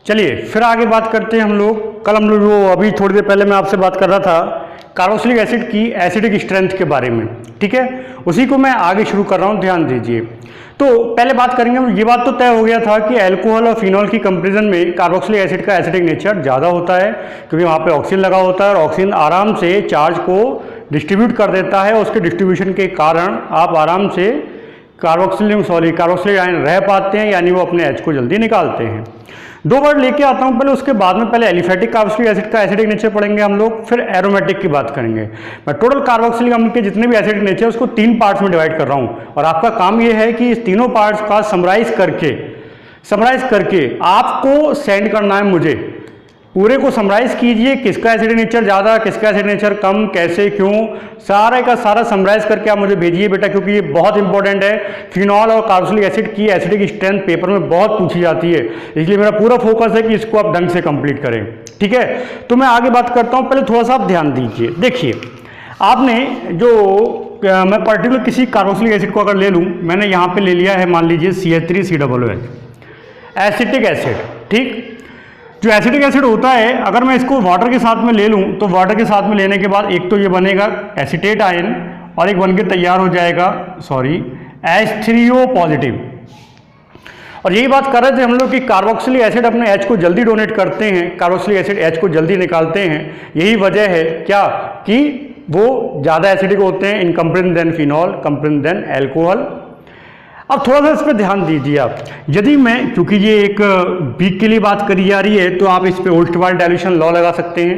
चलिए फिर आगे बात करते हैं हम लोग। कल हम लोग जो अभी थोड़ी देर पहले मैं आपसे बात कर रहा था कार्बोक्सिलिक एसिड की एसिडिक स्ट्रेंथ के बारे में, ठीक है, उसी को मैं आगे शुरू कर रहा हूँ, ध्यान दीजिए। तो पहले बात करेंगे, ये बात तो तय हो गया था कि अल्कोहल और फिनॉल की कंपैरिजन में कार्बोक्सिलिक एसिड का एसिडिक नेचर ज़्यादा होता है, क्योंकि वहाँ पे ऑक्सीजन लगा होता है और ऑक्सीजन आराम से चार्ज को डिस्ट्रीब्यूट कर देता है। उसके डिस्ट्रीब्यूशन के कारण आप आराम से कार्बोक्सिलिक आयन रह पाते हैं, यानी वो अपने एच को जल्दी निकालते हैं। दो वर्ड लेके आता हूँ पहले, उसके बाद में पहले एलिफेटिक कार्बोक्सिलिक एसिड का एसिडिक नेचर पढ़ेंगे हम लोग, फिर एरोमेटिक की बात करेंगे। मैं टोटल कार्बोक्सिलिक अम्ल के जितने भी एसिडिक नेचर उसको 3 पार्ट्स में डिवाइड कर रहा हूँ, और आपका काम ये है कि इस तीनों पार्ट्स का समराइज करके आपको सेंड करना है मुझे। पूरे को समराइज कीजिए, किसका एसिडिक नेचर ज़्यादा, किसका एसिडिक नेचर कम, कैसे, क्यों, सारे का सारा समराइज करके आप मुझे भेजिए बेटा, क्योंकि ये बहुत इंपॉर्टेंट है। फिनॉल और कार्बोक्सिलिक एसिड की एसिडिक स्ट्रेंथ पेपर में बहुत पूछी जाती है, इसलिए मेरा पूरा फोकस है कि इसको आप ढंग से कंप्लीट करें, ठीक है। तो मैं आगे बात करता हूँ, पहले थोड़ा सा आप ध्यान दीजिए। देखिए, आपने जो मैं पर्टिकुलर किसी कार्बोक्सिलिक एसिड को अगर ले लूँ, मैंने यहाँ पर ले लिया है, मान लीजिए CH3COOH एसिटिक एसिड, ठीक। जो एसिडिक एसिड होता है, अगर मैं इसको वाटर के साथ में ले लूँ तो वाटर के साथ में लेने के बाद एक तो ये बनेगा एसीटेट आयन, और एक बन के तैयार हो जाएगा H3O पॉजिटिव। और यही बात कर रहे थे हम लोग कि कार्बोक्सिलिक एसिड अपने H को जल्दी डोनेट करते हैं, कार्बोक्सिलिक एसिड H को जल्दी निकालते हैं। यही वजह है क्या कि वो ज़्यादा एसिडिक होते हैं in comparison than phenol, comparison than alcohol. अब थोड़ा सा इस पर ध्यान दीजिए आप। यदि मैं, क्योंकि ये एक वीक के लिए बात करी जा रही है, तो आप इस पे ओस्टवाल्ड डाइल्यूशन लॉ लगा सकते हैं,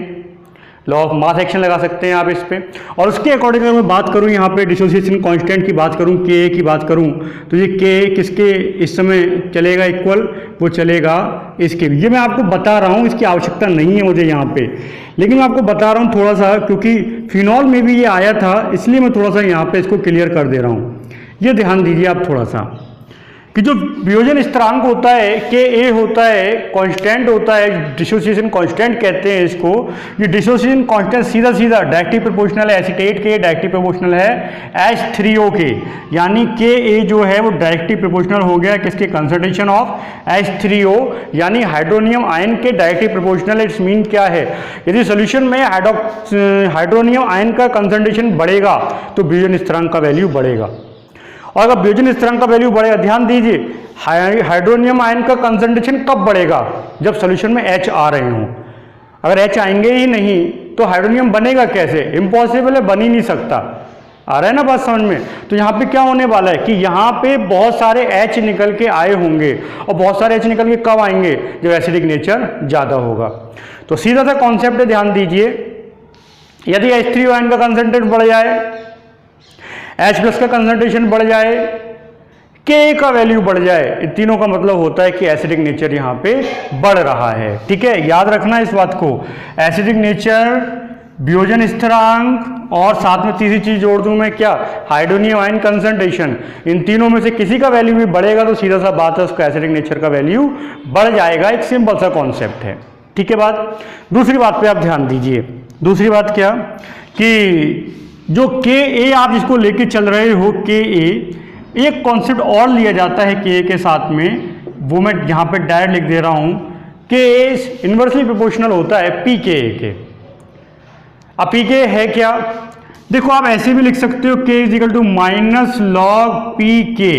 लॉ ऑफ मास एक्शन लगा सकते हैं आप इस पे। और उसके अकॉर्डिंग अगर मैं बात करूं, यहाँ पे डिसोसिएशन कांस्टेंट की बात करूं, के की बात करूं, तो ये के किसके इस समय चलेगा इक्वल, वो चलेगा इसके। ये मैं आपको बता रहा हूँ, इसकी आवश्यकता नहीं है मुझे यहाँ पे, लेकिन मैं आपको बता रहा हूँ थोड़ा सा, क्योंकि फिनॉल में भी ये आया था, इसलिए मैं थोड़ा सा यहाँ पे इसको क्लियर कर दे रहा हूँ। ये ध्यान दीजिए आप थोड़ा सा कि जो वियोजन स्थिरांक होता है, के ए होता है, कांस्टेंट होता है, डिसोसिएशन कांस्टेंट कहते हैं इसको। ये डिसोसिएशन कांस्टेंट सीधा डायरेक्टली प्रोपोर्शनल है एसीटेट के, डायरेक्टली प्रोपोर्शनल है H3O के, यानी के ए जो है वो डायरेक्टली प्रोपोर्शनल हो गया किसके, कंसंट्रेशन ऑफ H3O, यानी हाइड्रोनियम आयन के डायरेक्टली प्रोपोर्शनल। इट्स मीन क्या है, यदि सोल्यूशन में हाइड्रोनियम आयन का कंसंट्रेशन बढ़ेगा तो वियोजन स्थिरांक का वैल्यू बढ़ेगा। और अगर वियोजन स्थिरांक का वैल्यू बढ़ेगा, ध्यान दीजिए, हाइड्रोनियम आयन का कंसंट्रेशन कब बढ़ेगा, जब सोल्यूशन में H आ रहे हों। अगर H आएंगे ही नहीं तो हाइड्रोनियम बनेगा कैसे, इम्पॉसिबल है, बन ही नहीं सकता। आ रहा है ना बात समझ में। तो यहाँ पे क्या होने वाला है कि यहाँ पे बहुत सारे H निकल के आए होंगे, और बहुत सारे H निकल के कब आएंगे, जब एसिडिक नेचर ज़्यादा होगा। तो सीधा सा कॉन्सेप्ट है, ध्यान दीजिए। यदि H3O आयन का कंसंट्रेट बढ़ जाए, H+ का कंसंट्रेशन बढ़ जाए, K का वैल्यू बढ़ जाए, इन तीनों का मतलब होता है कि एसिडिक नेचर यहाँ पे बढ़ रहा है, ठीक है। याद रखना इस बात को, एसिडिक नेचर, वियोजन स्थिरांक, और साथ में तीसरी चीज जोड़ दूं मैं क्या, हाइड्रोनियम आयन कंसंट्रेशन। इन तीनों में से किसी का वैल्यू भी बढ़ेगा तो सीधा सा बात है, उसका एसिडिक नेचर का वैल्यू बढ़ जाएगा। एक सिंपल सा कॉन्सेप्ट है, ठीक है बात। दूसरी बात पे आप ध्यान दीजिए। दूसरी बात क्या कि जो के ए आप जिसको लेके चल रहे हो, के ए, एक कॉन्सेप्ट और लिया जाता है के ए के साथ में, वो मैं यहाँ पे डायरेक्ट लिख दे रहा हूँ। के ए इन्वर्सली प्रोपोर्शनल होता है पी के ए के। अब पी के है क्या, देखो आप ऐसे भी लिख सकते हो, K is equal to minus log p K,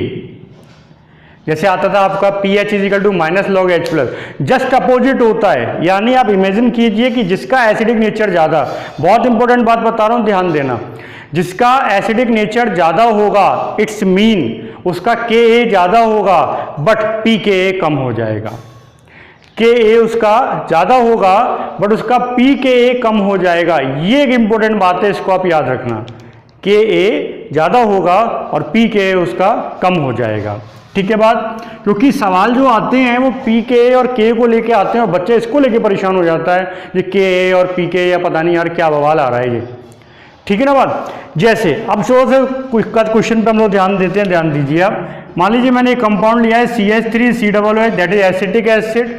जैसे आता था आपका pH is equal to minus log H+, just opposite होता है। यानी आप इमेजिन कीजिए कि जिसका एसिडिक नेचर ज़्यादा, बहुत इंपॉर्टेंट बात बता रहा हूँ, ध्यान देना, जिसका एसिडिक नेचर ज़्यादा होगा, इट्स मीन उसका Ka ज़्यादा होगा बट pKa कम हो जाएगा। Ka उसका ज़्यादा होगा बट उसका pKa कम हो जाएगा। ये एक इंपॉर्टेंट बात है, इसको आप याद रखना। Ka ज़्यादा होगा और pKa उसका कम हो जाएगा, ठीक है बात। क्योंकि सवाल जो आते हैं वो pKa और K को लेके आते हैं, और बच्चे इसको लेके परेशान हो जाता है, ये Ka और pKa या पता नहीं यार क्या बवाल आ रहा है ये, ठीक है ना बात। जैसे अब शो से क्वेश्चन पे हम लोग ध्यान देते हैं, ध्यान दीजिए आप। मान लीजिए मैंने एक कंपाउंड लिया है CH3COOH, that is acetic acid.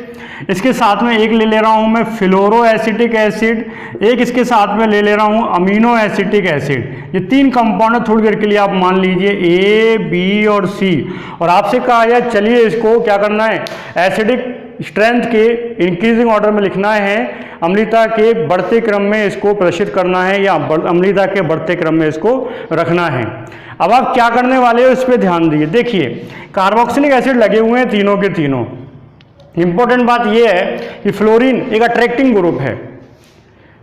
इसके साथ में एक ले ले रहा हूं मैं फ्लोरो एसिटिक एसिड, एक इसके साथ में ले ले रहा हूं अमीनो एसिटिक एसिड। ये 3 कंपाउंड है, थोड़ी देर के लिए आप मान लीजिए A, B और C। और आपसे कहा है चलिए इसको क्या करना है, एसिडिक स्ट्रेंथ के इंक्रीजिंग ऑर्डर में लिखना है, अम्लीयता के बढ़ते क्रम में इसको प्रदर्शित करना है या अम्लीयता के बढ़ते क्रम में इसको रखना है। अब आप क्या करने वाले हो इस पर ध्यान दीजिए। देखिए कार्बोक्सिलिक एसिड लगे हुए हैं तीनों के तीनों। इंपॉर्टेंट बात यह है कि फ्लोरीन एक अट्रैक्टिंग ग्रुप है,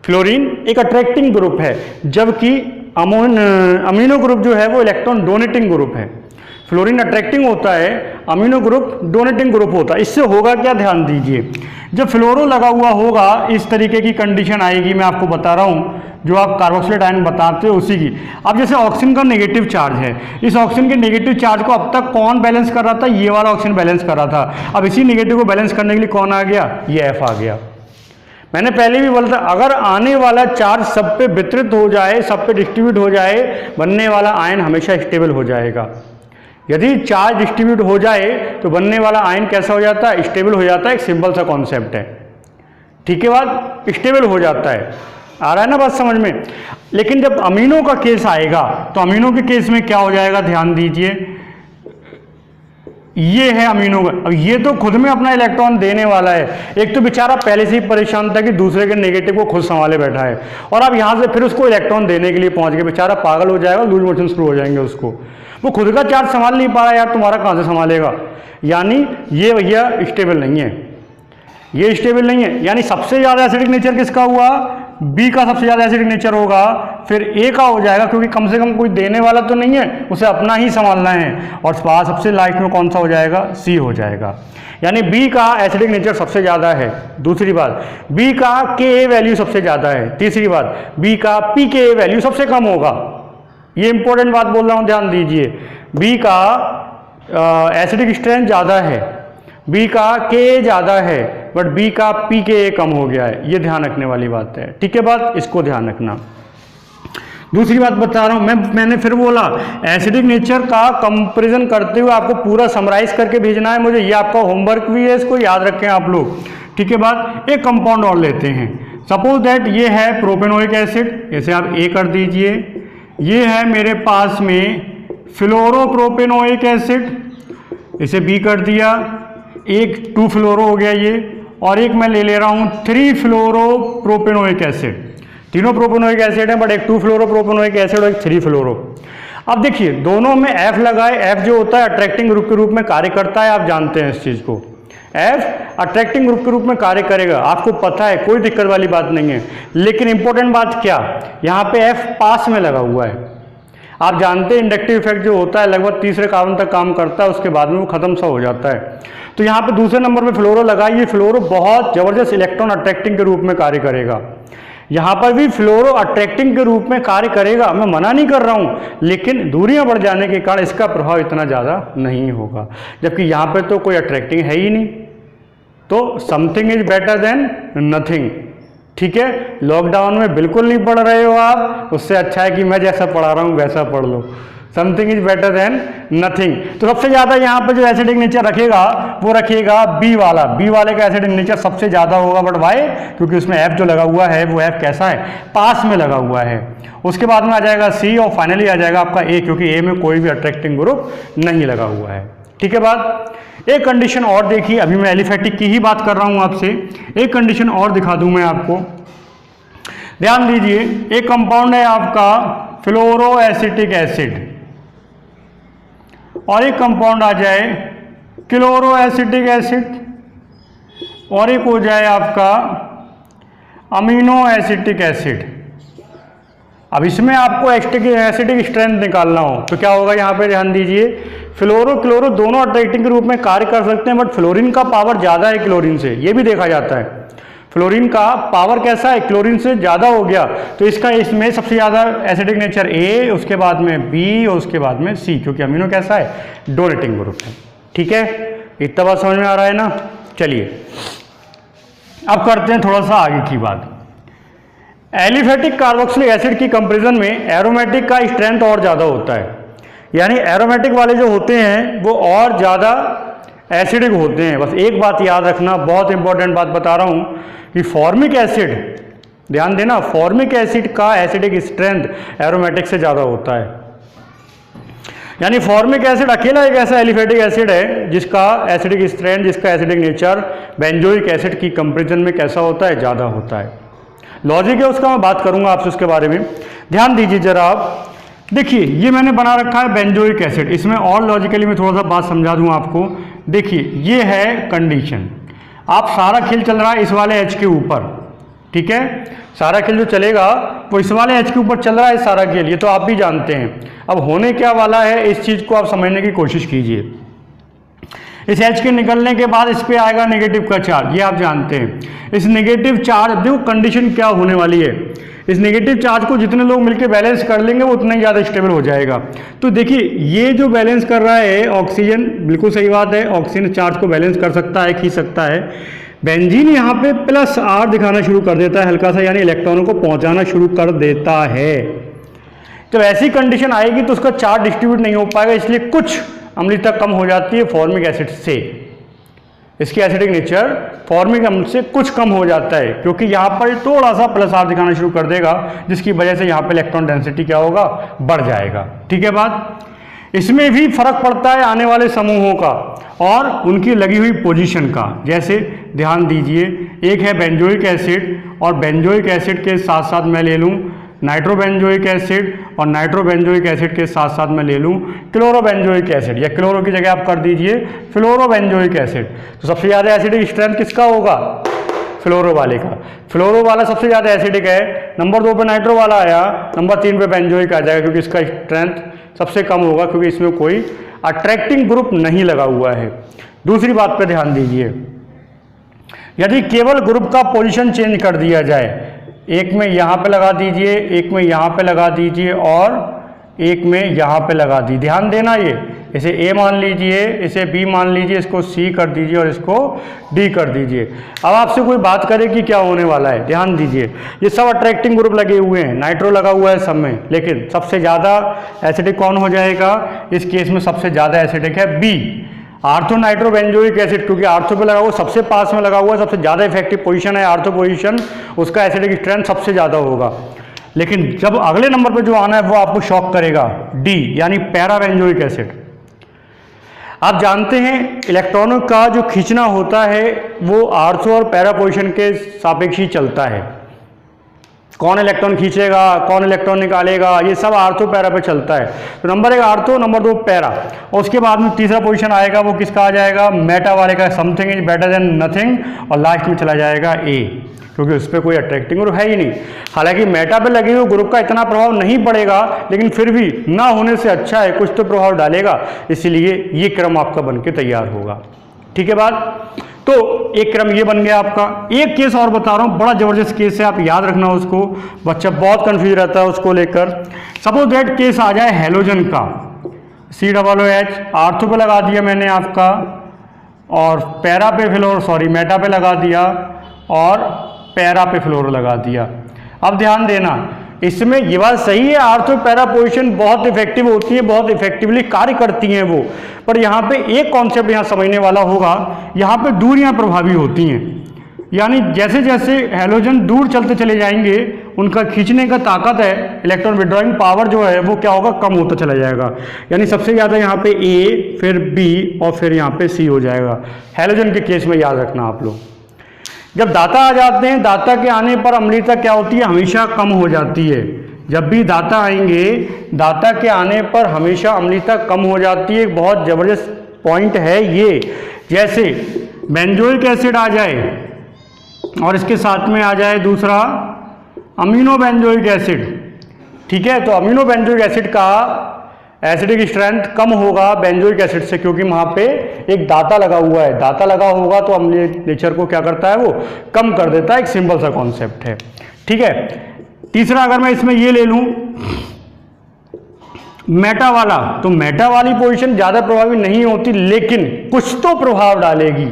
फ्लोरीन एक अट्रैक्टिंग ग्रुप है, जबकि अमीनो ग्रुप जो है वो इलेक्ट्रॉन डोनेटिंग ग्रुप है। फ्लोरीन अट्रैक्टिंग होता है, अमीनो ग्रुप डोनेटिंग ग्रुप होता है। इससे होगा क्या, ध्यान दीजिए, जब फ्लोरो लगा हुआ होगा इस तरीके की कंडीशन आएगी, मैं आपको बता रहा हूँ जो आप कार्बोक्सिलेट आयन बताते हो उसी की। अब जैसे ऑक्सीजन का नेगेटिव चार्ज है, इस ऑक्सीजन के नेगेटिव चार्ज को अब तक कौन बैलेंस कर रहा था, ये वाला ऑक्सीजन बैलेंस कर रहा था। अब इसी नेगेटिव को बैलेंस करने के लिए कौन आ गया, ये एफ आ गया। मैंने पहले भी बोला था अगर आने वाला चार्ज सब पे वितरित हो जाए, सब पे डिस्ट्रीब्यूट हो जाए, बनने वाला आयन हमेशा स्टेबल हो जाएगा। यदि चार्ज डिस्ट्रीब्यूट हो जाए तो बनने वाला आयन कैसा हो जाता है, स्टेबल हो जाता है। एक सिंपल सा कॉन्सेप्ट है, ठीक है बात, स्टेबल हो जाता है। आ रहा है ना बात समझ में। लेकिन जब अमीनो का केस आएगा तो अमीनो के केस में क्या हो जाएगा, ध्यान दीजिए, ये है अमीनो का। अब ये तो खुद में अपना इलेक्ट्रॉन देने वाला है, एक तो बेचारा पहले से ही परेशान था कि दूसरे के नेगेटिव को खुद संभाले बैठा है, और अब यहाँ से फिर उसको इलेक्ट्रॉन देने के लिए पहुंच गए, बेचारा पागल हो जाएगा, लूज मोशन शुरू हो जाएंगे उसको। वो खुद का चार्ज संभाल नहीं पा रहा यार, तुम्हारा कहाँ से संभालेगा। यानी ये भैया स्टेबल नहीं है, ये स्टेबल नहीं है। यानी सबसे ज़्यादा एसिडिक नेचर किसका हुआ, बी का सबसे ज़्यादा एसिडिक नेचर होगा, फिर ए का हो जाएगा, क्योंकि कम से कम कोई देने वाला तो नहीं है, उसे अपना ही संभालना है। और सबसे लास्ट में कौन सा हो जाएगा, सी हो जाएगा। यानी बी का एसिडिक नेचर सबसे ज़्यादा है। दूसरी बात, बी का के वैल्यू सबसे ज़्यादा है। तीसरी बात, बी का पी के वैल्यू सबसे कम होगा। ये इंपॉर्टेंट बात बोल रहा हूँ, ध्यान दीजिए। बी का एसिडिक स्ट्रेंथ ज़्यादा है, बी का के ज़्यादा है, बट बी का पी के कम हो गया है। ये ध्यान रखने वाली बात है, ठीक है बात, इसको ध्यान रखना। दूसरी बात बता रहा हूँ मैंने फिर बोला एसिडिक नेचर का कंपैरिजन करते हुए आपको पूरा समराइज करके भेजना है मुझे, ये आपका होमवर्क भी है, इसको याद रखें आप लोग, ठीक है बात। एक कंपाउंड और लेते हैं, सपोज दैट ये है प्रोपेनोइक एसिड, इसे आप ए कर दीजिए। ये है मेरे पास में फ्लोरोप्रोपेनोइक एसिड, इसे बी कर दिया। एक 2 फ्लोरो हो गया ये, और एक मैं ले रहा हूँ 3 फ्लोरोप्रोपेनोइक एसिड। तीनों प्रोपेनोइक एसिड है, बट एक 2 फ्लोरोप्रोपेनोइक एसिड और एक 3 फ्लोरो। अब देखिए दोनों में एफ लगाए, एफ जो होता है अट्रैक्टिंग ग्रुप के रूप में कार्य करता है, आप जानते हैं इस चीज़ को। एफ अट्रैक्टिंग ग्रुप के रूप में कार्य करेगा, आपको पता है, कोई दिक्कत वाली बात नहीं है। लेकिन इंपॉर्टेंट बात क्या, यहाँ पे एफ पास में लगा हुआ है। आप जानते हैं इंडक्टिव इफेक्ट जो होता है लगभग तीसरे कार्बन तक काम करता है, उसके बाद में वो खत्म सा हो जाता है। तो यहाँ पे दूसरे नंबर पे फ्लोरो लगा, ये फ्लोरो बहुत जबरदस्त इलेक्ट्रॉन अट्रैक्टिंग के रूप में कार्य करेगा। यहाँ पर भी फ्लोरो अट्रैक्टिंग के रूप में कार्य करेगा, मैं मना नहीं कर रहा हूँ, लेकिन दूरियां बढ़ जाने के कारण इसका प्रभाव इतना ज़्यादा नहीं होगा। जबकि यहाँ पे तो कोई अट्रैक्टिंग है ही नहीं, तो something is better than nothing, ठीक है। लॉकडाउन में बिल्कुल नहीं पढ़ रहे हो आप, उससे अच्छा है कि मैं जैसा पढ़ा रहा हूँ वैसा पढ़ लो। Something is better than nothing. तो सबसे ज़्यादा यहाँ पर जो एसिडिक नेचर रखेगा वो रखेगा बी वाला, बी वाले का एसिडिक नेचर सबसे ज़्यादा होगा। बट वाई, क्योंकि उसमें एफ जो लगा हुआ है वो एफ कैसा है, पास में लगा हुआ है। उसके बाद में आ जाएगा सी, और फाइनली आ जाएगा आपका ए, क्योंकि ए में कोई भी अट्रैक्टिंग ग्रुप नहीं लगा हुआ है, ठीक है बात। एक कंडीशन और देखिए, अभी मैं एलिफेटिक की ही बात कर रहा हूँ आपसे, एक कंडीशन और दिखा दूँ मैं आपको, ध्यान दीजिए। एक कंपाउंड है आपका फ्लोरो एसिटिक एसिड, और एक कंपाउंड आ जाए क्लोरो एसिटिक एसिड, और एक हो जाए आपका अमीनो एसिटिक एसिड। अब इसमें आपको एसिडिक स्ट्रेंथ निकालना हो तो क्या होगा, यहाँ पे ध्यान दीजिए। फ्लोरो क्लोरो दोनों अट्रैक्टिंग के रूप में कार्य कर सकते हैं, बट फ्लोरीन का पावर ज़्यादा है क्लोरीन से, ये भी देखा जाता है। फ्लोरीन का पावर कैसा है, क्लोरीन से ज़्यादा हो गया, तो इसमें सबसे ज़्यादा एसिडिक नेचर ए, उसके बाद में बी, और उसके बाद में सी, क्योंकि अमीनो कैसा है, डोनेटिंग ग्रुप है, ठीक है। इतना बात समझ में आ रहा है ना। चलिए अब करते हैं थोड़ा सा आगे की बात। एलिफेटिक कार्बोक्सिलिक एसिड की कंपैरिजन में एरोमेटिक का स्ट्रेंथ और ज़्यादा होता है, यानी एरोमेटिक वाले जो होते हैं वो और ज़्यादा एसिडिक होते हैं। बस एक बात याद रखना, बहुत इंपॉर्टेंट बात बता रहा हूँ कि फॉर्मिक एसिड, ध्यान देना, फॉर्मिक एसिड का एसिडिक स्ट्रेंथ एरोमेटिक से ज़्यादा होता है। यानी फॉर्मिक एसिड अकेला एक ऐसा एलिफेटिक एसिड है जिसका एसिडिक स्ट्रेंथ, जिसका एसिडिक नेचर बेंजोइक एसिड की कंपेरिजन में कैसा होता है, ज़्यादा होता है। लॉजिक है उसका, मैं बात करूंगा आपसे उसके बारे में। ध्यान दीजिए जरा आप, देखिए ये मैंने बना रखा है बेंजोइक एसिड, इसमें और लॉजिकली मैं थोड़ा सा बात समझा दूं आपको। देखिए ये है कंडीशन, आप सारा खेल चल रहा है इस वाले एच के ऊपर, ठीक है, सारा खेल जो चलेगा वो इस वाले एच के ऊपर चल रहा है सारा खेल, ये तो आप भी जानते हैं। अब होने क्या वाला है इस चीज़ को आप समझने की कोशिश कीजिए। इस एच के निकलने के बाद इस पे आएगा नेगेटिव का चार्ज, ये आप जानते हैं। इस नेगेटिव चार्ज, देखो कंडीशन क्या होने वाली है, इस नेगेटिव चार्ज को जितने लोग मिलकर बैलेंस कर लेंगे वो उतना ही ज़्यादा स्टेबल हो जाएगा। तो देखिए ये जो बैलेंस कर रहा है ऑक्सीजन, बिल्कुल सही बात है, ऑक्सीजन चार्ज को बैलेंस कर सकता है, खींच सकता है। बेंजीन यहाँ पे प्लस आर दिखाना शुरू कर देता है हल्का सा, यानी इलेक्ट्रॉनों को पहुँचाना शुरू कर देता है। जब ऐसी कंडीशन आएगी तो उसका चार्ज डिस्ट्रीब्यूट नहीं हो पाएगा, इसलिए कुछ अम्लता कम हो जाती है फॉर्मिक एसिड से, इसकी एसिडिक नेचर फॉर्मिक अम्ल से कुछ कम हो जाता है, क्योंकि यहाँ पर थोड़ा सा प्लस आर दिखाना शुरू कर देगा, जिसकी वजह से यहाँ पे इलेक्ट्रॉन डेंसिटी क्या होगा, बढ़ जाएगा। ठीक है बात। इसमें भी फर्क पड़ता है आने वाले समूहों का और उनकी लगी हुई पोजीशन का। जैसे ध्यान दीजिए, एक है बेंजोइक एसिड और बेंजोइक एसिड के साथ साथ मैं ले लूँ नाइट्रोबेंजोइक एसिड और नाइट्रोबेंजोइक एसिड के साथ साथ मैं ले लूँ क्लोरोबेंजोइक एसिड, या क्लोरो की जगह आप कर दीजिए फ्लोरोबेंजोइक एसिड। तो सबसे ज़्यादा एसिडिक स्ट्रेंथ किसका होगा, फ्लोरो वाले का। फ्लोरो वाला सबसे ज़्यादा एसिडिक है, नंबर 2 पे नाइट्रो वाला आया, नंबर 3 पे बेंजोइक आ जाएगा, क्योंकि इसका स्ट्रेंथ सबसे कम होगा, क्योंकि इसमें कोई अट्रैक्टिंग ग्रुप नहीं लगा हुआ है। दूसरी बात पे ध्यान दीजिए, यदि केवल ग्रुप का पोजीशन चेंज कर दिया जाए, एक में यहाँ पे लगा दीजिए, एक में यहाँ पे लगा दीजिए और एक में यहाँ पे लगा दीजिए, ध्यान देना, ये इसे A मान लीजिए, इसे B मान लीजिए, इसको C कर दीजिए और इसको D कर दीजिए। अब आपसे कोई बात करे कि क्या होने वाला है, ध्यान दीजिए, ये सब अट्रैक्टिंग ग्रुप लगे हुए हैं, नाइट्रो लगा हुआ है सब में, लेकिन सबसे ज़्यादा एसिडिक कौन हो जाएगा, इस केस में सबसे ज़्यादा एसिडिक है B, आर्थो नाइट्रोबेंजोइक एसिड, क्योंकि आर्थो पे लगा हुआ, सबसे पास में लगा हुआ, सबसे ज़्यादा इफेक्टिव पोजीशन है आर्थो पोजीशन, उसका एसिडिक स्ट्रेंथ सबसे ज़्यादा होगा। लेकिन जब अगले नंबर पे जो आना है वो आपको शॉक करेगा, डी यानी पैराबेंजोइक एसिड। आप जानते हैं इलेक्ट्रॉनों का जो खींचना होता है वो आर्थो और पैरा पोजीशन के सापेक्ष ही चलता है, कौन इलेक्ट्रॉन खींचेगा कौन इलेक्ट्रॉन निकालेगा, ये सब आर्थो पैरा पे चलता है। तो नंबर 1 आर्थो, नंबर 2 पैरा, और उसके बाद में तीसरा पोजीशन आएगा वो किसका आ जाएगा, मेटा वाले का, something is better than nothing, और लास्ट में चला जाएगा ए, क्योंकि उस पर कोई अट्रैक्टिंग ग्रुप है ही नहीं। हालांकि मेटा पे लगे हुए ग्रुप का इतना प्रभाव नहीं पड़ेगा, लेकिन फिर भी ना होने से अच्छा है, कुछ तो प्रभाव डालेगा, इसीलिए ये क्रम आपका बन के तैयार होगा। ठीक है बात। तो एक क्रम ये बन गया आपका। एक केस और बता रहा हूँ, बड़ा जबरदस्त केस है, आप याद रखना उसको, बच्चा बहुत कंफ्यूज रहता है उसको लेकर। सपोज दैट केस आ जाए हेलोजन का, COOH, आर्थो पे लगा दिया मैंने आपका, और पैरा पे फ्लोरो, सॉरी मेटा पे लगा दिया, और पैरा पे फ्लोरो लगा दिया। अब ध्यान देना, इसमें ये बात सही है, आर्थो पैरा पोजीशन बहुत इफेक्टिव होती है, बहुत इफेक्टिवली कार्य करती हैं वो, पर यहाँ पे एक कॉन्सेप्ट यहाँ समझने वाला होगा, यहाँ पे दूरियाँ प्रभावी होती हैं, यानी जैसे जैसे हेलोजन दूर चलते चले जाएंगे उनका खींचने का ताकत है, इलेक्ट्रॉन विड्रॉइंग पावर जो है वो क्या होगा, कम होता चला जाएगा। यानी सबसे ज़्यादा यहाँ पे A, फिर B और फिर यहाँ पे C हो जाएगा, हेलोजन के केस में याद रखना आप लोग। जब दाता आ जाते हैं, दाता के आने पर अम्लता क्या होती है, हमेशा कम हो जाती है। जब भी दाता आएंगे, दाता के आने पर हमेशा अम्लता कम हो जाती है, एक बहुत ज़बरदस्त पॉइंट है ये। जैसे बेंजोइक एसिड आ जाए और इसके साथ में आ जाए दूसरा अमीनो बेंजोइक एसिड, ठीक है, तो अमीनो बेंजोइक एसिड का एसिडिक स्ट्रेंथ कम होगा बेंजोइक एसिड से, क्योंकि वहाँ पे एक दाता लगा हुआ है, दाता लगा होगा तो अम्लीय नेचर को क्या करता है, वो कम कर देता है, एक सिंपल सा कॉन्सेप्ट है। ठीक है। तीसरा अगर मैं इसमें ये ले लूँ मेटा वाला, तो मेटा वाली पोजीशन ज़्यादा प्रभावी नहीं होती, लेकिन कुछ तो प्रभाव डालेगी,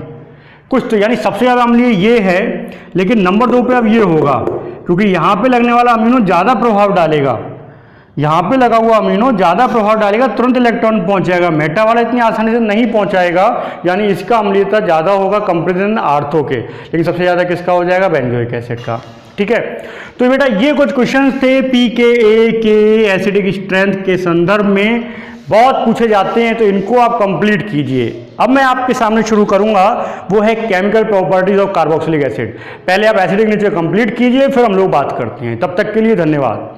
कुछ तो, यानी सबसे ज़्यादा अम्लीय ये है, लेकिन नंबर 2 पे अब ये होगा, क्योंकि यहाँ पे लगने वाला अमीनो ज़्यादा प्रभाव डालेगा, यहाँ पे लगा हुआ अमीनो ज़्यादा प्रभाव डालेगा, तुरंत इलेक्ट्रॉन पहुँच जाएगा, मेटा वाला इतनी आसानी से नहीं पहुँचाएगा, यानी इसका अम्लीयता ज़्यादा होगा कंपेरिजन आर्थो के, लेकिन सबसे ज़्यादा किसका हो जाएगा, बेंजोइक एसिड का। ठीक है, तो बेटा ये कुछ क्वेश्चंस थे pKa के एसिडिक स्ट्रेंथ के संदर्भ में, बहुत पूछे जाते हैं, तो इनको आप कंप्लीट कीजिए। अब मैं आपके सामने शुरू करूंगा, वो है chemical properties of carboxylic acid. पहले आप एसिडिक नेचर कंप्लीट कीजिए, फिर हम लोग बात करते हैं। तब तक के लिए धन्यवाद।